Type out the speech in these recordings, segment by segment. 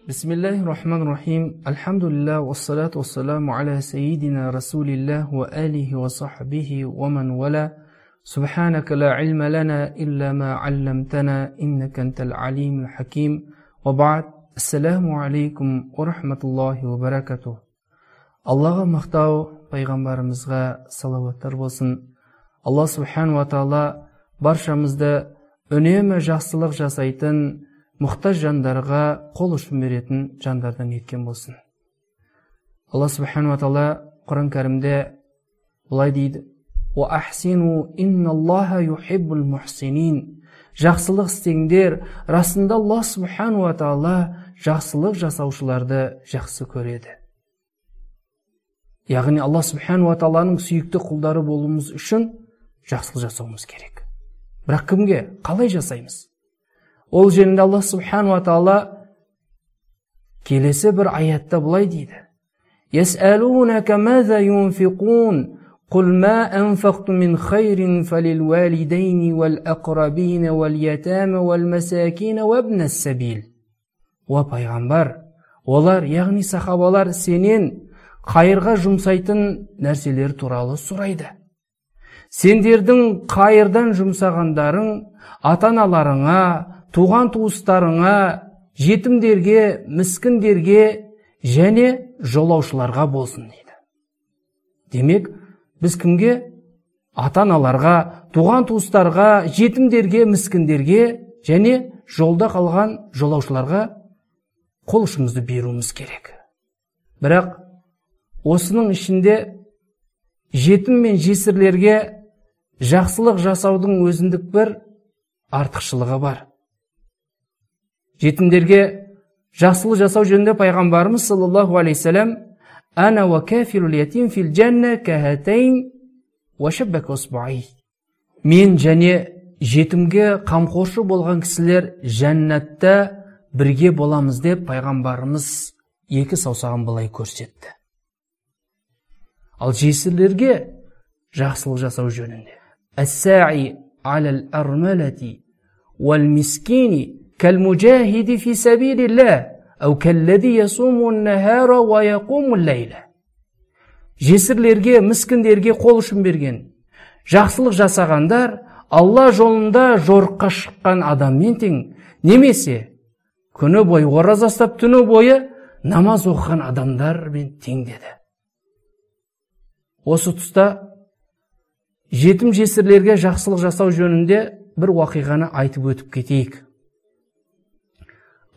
Bismillahirrahmanirrahim. Alhamdulillah, wassalatu wassalamu ala sayyidina rasulillah wa alihi wa sahbihi wa man wala. Subhanaka la ilma lana illa ma 'allamtana innaka antal alimul hakim. Wa ba'd. Assalamu alaikum wa rahmatullahi wa barakatuh. Аллаға мақтау, пайғамбарымызға салауаттар болсын. Алла субхану ва таала баршамызды үнемі жақсылық жасайтын, мұқтаж жандарға қол ұшын беретін жандардан еткен болсын. Алла субхану ва таала Құран кәрімде бұлай дейді: "Ва ахсину инналлаха юхиббул мухсинин." Жақсылық істеңдер, расында Алла субхану ва таала жақсылық жасаушыларды жақсы көреді. Яғни Алла субхану ва тааланың сүйікті құлдары болуымыз үшін жақсылық жасауымыз керек. Бірақ кімге, қалай жасаймыз? Ол жерінде Алла субхану ва таала келесі бір аятта бұлай дейді: "Яс'алунака маза юнфиқун, قُلْ مَا أَنْفَقْتُمْ مِنْ خَيْرٍ فَلِلْوَالِدَيْنِ وَالْأَقْرَبِينَ وَالْيَتَامَ وَالْمَسَاكِينَ وَابْنَ السَّبِيلِ." О пайғамбар, олар, яғни сахабалар, сенен қайырға жұмсайтын нәрселер туралы сұрайды. Сендердің қайырдан жұмсағандарың ата-аналарыңа, туған туыстарыңа, жетімдерге, міскіндерге және жолаушыларға болсын дейді. Демек, біз кімге? Ата-аналарға, туған туыстарға, жетімдерге, міскіндерге және жолда қалған жолаушыларға қол ұшымызды беруіміз керек. Бірақ осының ішінде жетім мен жесірлерге жақсылық жасаудың өзіндік бір артықшылығы бар. Жетімдерге жақсылық жасау жөнінде пайғамбарымыз саллаллаху алейхи салам: "Ана ва кафилул ятим фил джанна кахатайн ва шаббак усбаи." Мен және жетімге қамқоршы болған кісілер жәннатта бірге боламыз деп пайғамбарымыз екі саусағын былай көрсетті. Ал жесірлерге жақсылық жасау жөнінде: "Ас-са'i алал армалати вал мискини кал мужахиди фи сабилилlah ау каллади ясуму ан-нахара ва якуму ал-лайла." Жесірлерге, міскіндерге қол ұшын берген, жақсылық жасағандар Алла жолында жорыққа шыққан адаммен тең, немесе күні бойы ораза ұстап түні бойы намаз оқыған адамдармен тең деді. Осы тұста жетім жесірлерге жақсылық жасау жөнінде бір уақиғаны айтып өтіп кетейік.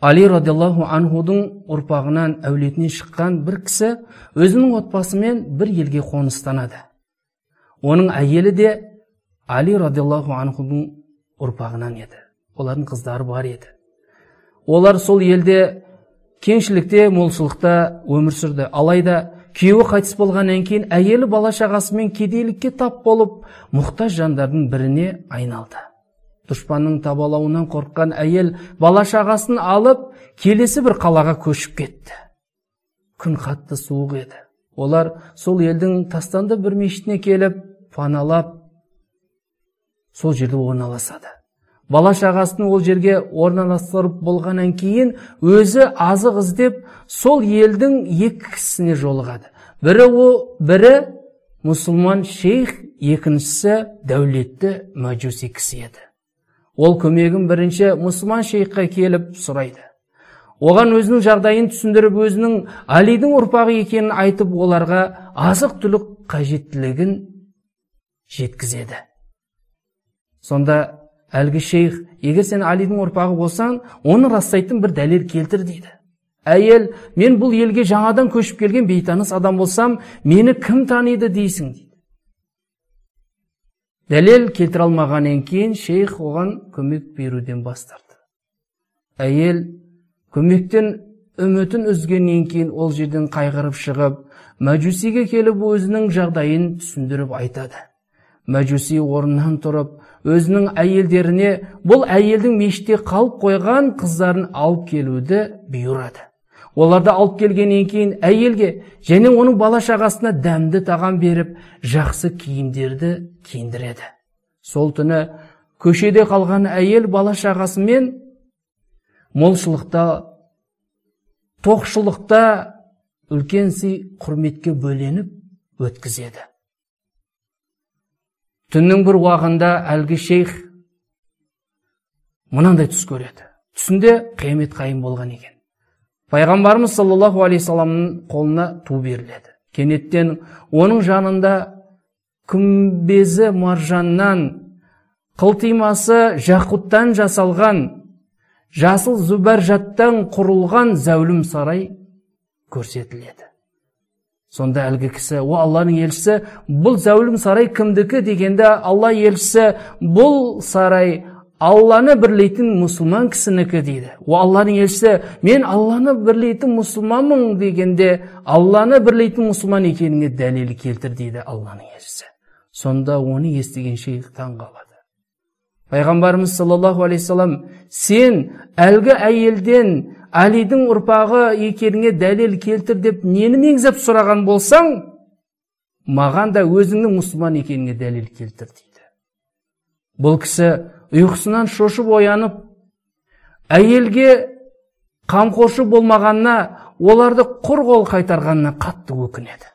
Али радиаллаху анхудың ұрпағынан, әулетінен шыққан бір кісі өзінің отбасымен бір елге қоныстанады. Оның әйелі де Али радиаллаху анхудың ұрпағынан еді. Олардың қыздары бар еді. Олар сол елде кеңшілікте, молшылықта өмір сүрді. Алайда күйеуі қайтыс болғаннан кейін әйелі бала шағасымен кедейлікке тап болып, мұқтаж жандардың біріне айналды. Дұшпанның табалауынан қорыққан әйел бала шағасын алып, келесі бір қалаға көшіп кетті. Күн қатты суық еді. Олар сол елдің тастанды бір мешітіне келіп, паналап, сол жерде орналасады. Бала шағасын ол жерге орналастырып болғаннан кейін өзі азық іздеп сол елдің екі кісісіне жолығады. Бірі мұсылман шейх, екіншісі дәулетті мәжуси кісі еді. Ол көмегін бірінші мұсылман шейхқа келіп сұрайды. Оған өзінің жағдайын түсіндіріп, өзінің Алидің ұрпағы екенін айтып, оларға азық-түлік қажеттілігін жеткізеді. Сонда әлгі шейх: "Егер сен Алидің ұрпағы болсаң, оны растайтын бір дәлел келтір" дейді. "Әйел, мен бұл елге жаңадан көшіп келген бейтаныс адам болсам, мені кім таниды дейсің" дейді. Дәлел келтіре алмағаннан кейін шейх оған көмек беруден бас тартты. Әйел көмектен үмітін үзгеннен кейін ол жерден қайғырып шығып, мәжусиге келіп өзінің жағдайын түсіндіріп айтады. Мәжуси орнынан тұрып, өзінің әйелдеріне бұл әйелдің мешітте қалып қойған қыздарын алып келуді бұйырады. Оларды алып келгеннен кейін әйелге және оның бала шағасына дәмді тағам беріп, жақсы киімдерді киіндіреді. Сол түні көшеде қалған әйел бала шағасымен молшылықта тоқшылықта үлкен сый құрметке бөленіп өткізеді. Түннің бір уағында әлгі шейх мынандай түс көреді. Түсінде қиямет қайым болған екен. Пайғамбарымыз саллаллаху алейхи саламның қолына ту беріледі. Кенеттен оның жанында күмбезі маржаннан, қылтимасы жақуттан жасалған, жасыл зүбәржаттан құрылған зәулім сарай көрсетіледі. Сонда әлгі кісі, о Алланың елшісі, бұл зәулім сарай кімдікі дегенде, Алла елшісі, бұл сарай Алланы бірлейтін мұсылман кісінікі дейді. О Алланың елшісі, мен Алланы бірлейтін мұсылманмын дегенде, Алланы бірлейтін мұсылман екеніңе дәлел келтір дейді Алланың елшісі. Сонда оны естіген шейх таң қалады. Пайғамбарымыз саллаллаху алейхи салам, сен әлгі әйелден Әлидің ұрпағы екеніңе дәлел келтір деп нені меңзеп сұраған болсаң, маған да өзіңнің мұсылман екеніңе дәлел келтір дейді. Бұл кісі ұйқысынан шошып оянып, әйелге қамқоршы болмағанына, оларды құр қол қайтарғанына қатты өкінеді.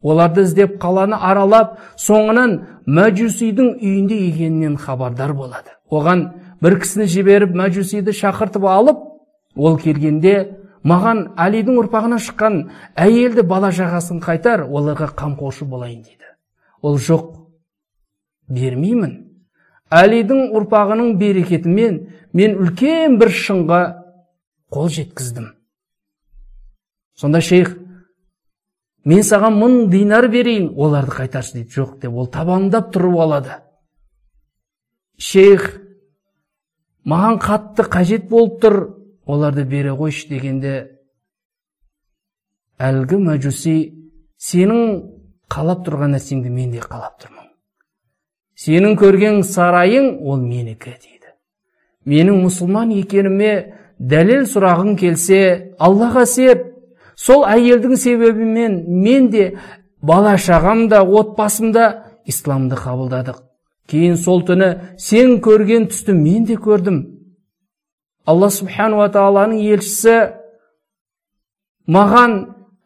Оларды іздеп қаланы аралап, соңынан мәжусидің үйінде екенінен хабардар болады. Оған бір кісіні жіберіп, мәжусиді шақыртып алып, ол келгенде, маған Әлидің ұрпағынан шыққан әйелді бала жағасын қайтар, оларға қамқоршы болайын дейді. Ол жоқ, бермеймін. Әлидің ұрпағының берекетімен мен үлкен бір шыңға қол жеткіздім. Сонда шейх, мен саған 1000 динар берейін, оларды қайтаршы дейді. Жоқ деп, ол табандап тұрып алады. Шейх, маған қатты қажет болып тұр, оларды бере қойшы дегенде, әлгі мәжуси, сенің қалап тұрған нәрсеңді мен де қалап тұрмын. Сенің көрген сарайың, ол менікі дейді. Менің мұсылман екеніме дәлел сұрағың келсе, Аллаға сеп, сол әйелдің себебімен мен де, бала шағам да, отбасым да исламды қабылдадық. Кейін сол түні сен көрген түсті мен де көрдім. Алла субхану ва тааланың елшісі маған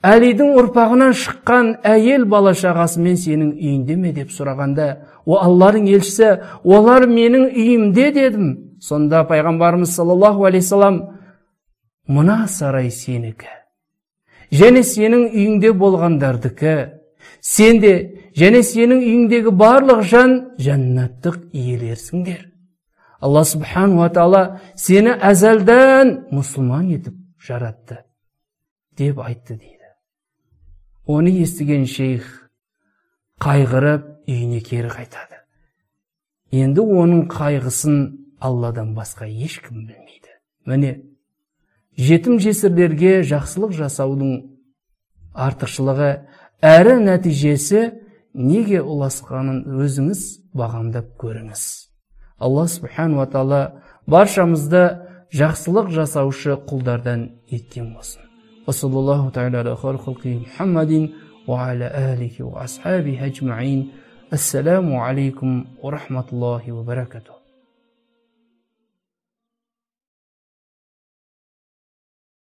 Әлидің ұрпағынан шыққан әйел бала шағасымен сенің үйінде ме деп сұрағанда, о Алланың елшісі, олар менің үйімде дедім. Сонда пайғамбарымыз саллаллаху алейхи салам, мына сарай сенікі, және сенің үйіңде болғандардікі, сенде және сенің үйіңдегі барлық жан жәннаттық иелерсіңдер. Алла субхану ва таала сені әзәлден мұсылман етіп жаратты деп айтты дейді. Оны естіген шейх қайғырып үйіне кері қайтады. Енді оның қайғысын Алладан басқа ешкім білмейді. Міне, жетім жесірлерге жақсылық жасаудың артықшылығы әрі нәтижесі неге ұласқанын өзіңіз бағамдап көріңіз. Алла субхану ва таала баршамызды жақсылық жасаушы құлдардан еткен болсын. Вассалаллаху тағала аля хайри халқи Мухаммадин ва аля алихи ва асхабихи аджмаин. Ассаламу алейкум ва рахматуллахи ва баракатух.